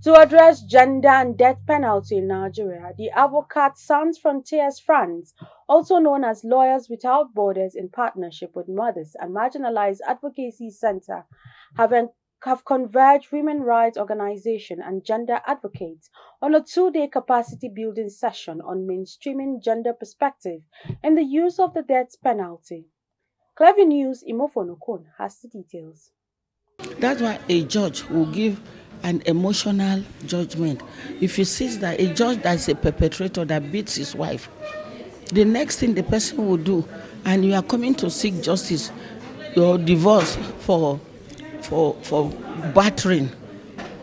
To address gender and death penalty in Nigeria, the Avocats Sans Frontières France, also known as Lawyers Without Borders in partnership with Mothers and Marginalized Advocacy Center, have, have converged women rights organizations and gender advocates on a two-day capacity building session on mainstreaming gender perspective in the use of the death penalty. Clever News Imofonokun has the details. That's why a judge will give an emotional judgment. If you see that a judge that's a perpetrator that beats his wife, the next thing the person will do, and you are coming to seek justice, your divorce for battering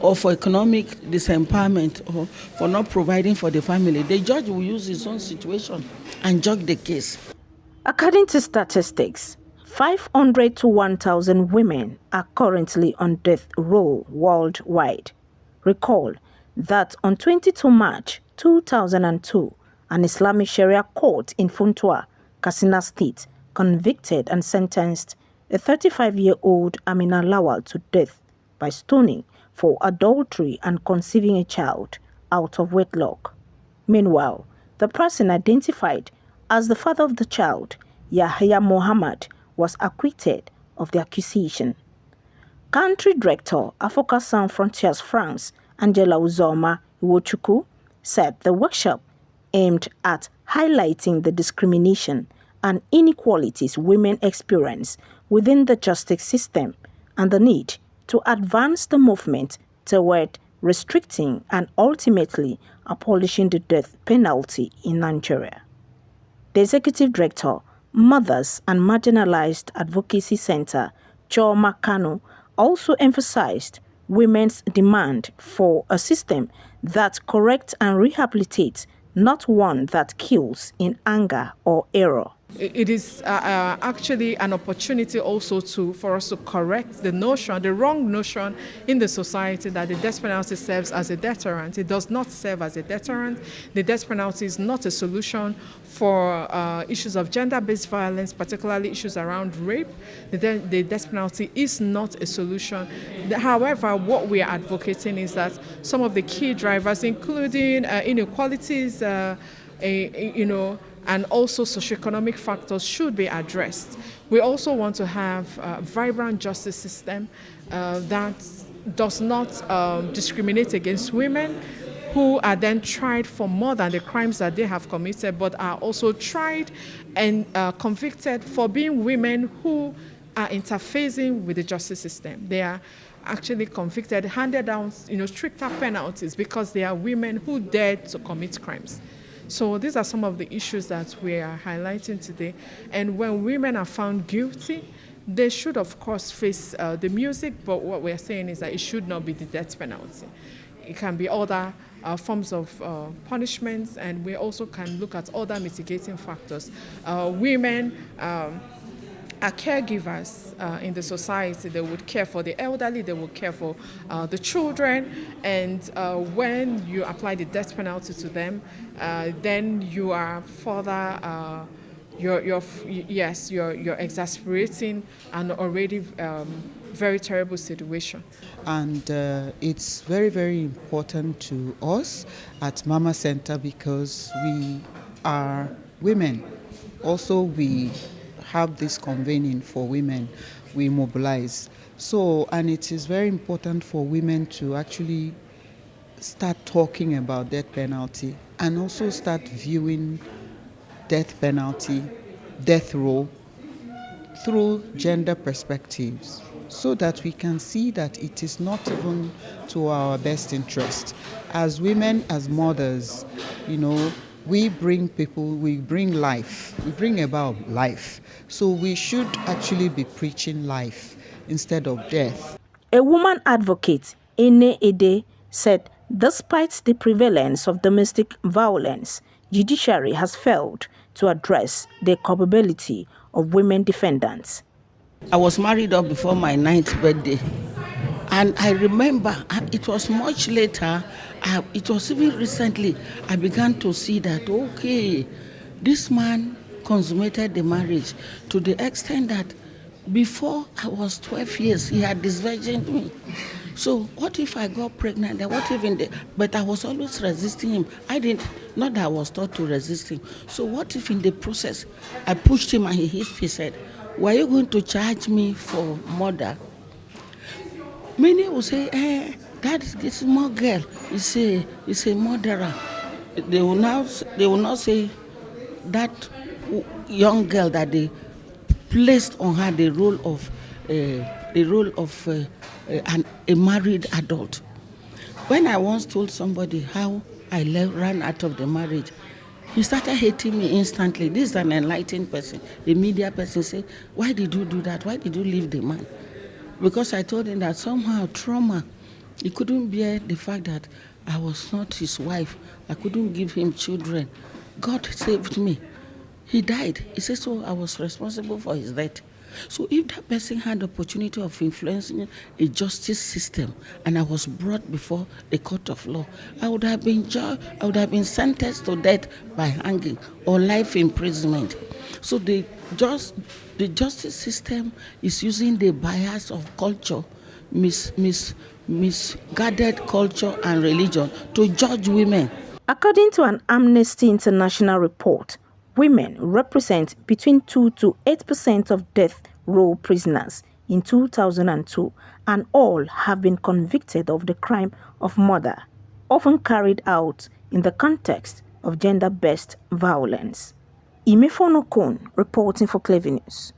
or for economic disempowerment or for not providing for the family, the judge will use his own situation and judge the case. According to statistics, 500 to 1,000 women are currently on death row worldwide. Recall that on 22 March 2002, an Islamic Sharia court in Funtua, Katsina State, convicted and sentenced a 35-year-old Amina Lawal to death by stoning for adultery and conceiving a child out of wedlock. Meanwhile, the person identified as the father of the child, Yahya Mohammed, was acquitted of the accusation. Country Director, Africa Sans Frontières France, Angela Uzoma Iwochukwu, said the workshop aimed at highlighting the discrimination and inequalities women experience within the justice system and the need to advance the movement toward restricting and ultimately abolishing the death penalty in Nigeria. The Executive Director, Mothers and Marginalized Advocacy Center, Choma Kanu, also emphasized women's demand for a system that corrects and rehabilitates, not one that kills in anger or error. It is actually an opportunity also for us to correct the notion, the wrong notion in the society that the death penalty serves as a deterrent. It does not serve as a deterrent. The death penalty is not a solution for issues of gender-based violence, particularly issues around rape. The death penalty is not a solution. However, what we are advocating is that some of the key drivers, including inequalities, and also socioeconomic factors should be addressed. We also want to have a vibrant justice system that does not discriminate against women who are then tried for more than the crimes that they have committed, but are also tried and convicted for being women who are interfacing with the justice system. They are actually convicted, handed down stricter penalties because they are women who dared to commit crimes. So these are some of the issues that we are highlighting today. And when women are found guilty, they should, of course, face the music, but what we're saying is that it should not be the death penalty. It can be other forms of punishments, and we also can look at other mitigating factors. Women are caregivers in the society. They would care for the elderly, they would care for the children, and when you apply the death penalty to them, then you are further you're exasperating an already very terrible situation. And it's very, very important to us at Mama Center because we are women. Also, we have this convening for women, we mobilize. So, and it is very important for women to actually start talking about death penalty and also start viewing death penalty, death row through gender perspectives so that we can see that it is not even to our best interest. As women, as mothers, we bring people, we bring life, we bring about life. So we should actually be preaching life instead of death. A woman advocate, Ene Ede, said despite the prevalence of domestic violence, judiciary has failed to address the culpability of women defendants. I was married up before my 9th birthday. And I remember it was much later, it was even recently, I began to see that, okay, this man consummated the marriage to the extent that before I was 12 years, he had disvirgined me. So what if I got pregnant? And what if but I was always resisting him. I didn't, not that I was taught to resist him. So what if in the process I pushed him and he hit his head? Were you going to charge me for murder? Many will say, this small girl is a murderer. They will not say that young girl that they placed on her the role of a married adult. When I once told somebody how I ran out of the marriage, he started hating me instantly. This is an enlightened person, a media person. Say, why did you do that? Why did you leave the man? Because I told him that somehow trauma, he couldn't bear the fact that I was not his wife. I couldn't give him children. God saved me. He died. He said, so I was responsible for his death. So if that person had the opportunity of influencing a justice system and I was brought before a court of law, I would have been sentenced to death by hanging or life imprisonment. So the justice system is using the bias of culture, misguided culture and religion to judge women. According to an Amnesty International report, women represent between 2 to 8% of death row prisoners in 2002, and all have been convicted of the crime of murder, often carried out in the context of gender-based violence. Imefonokun reporting for Clever News.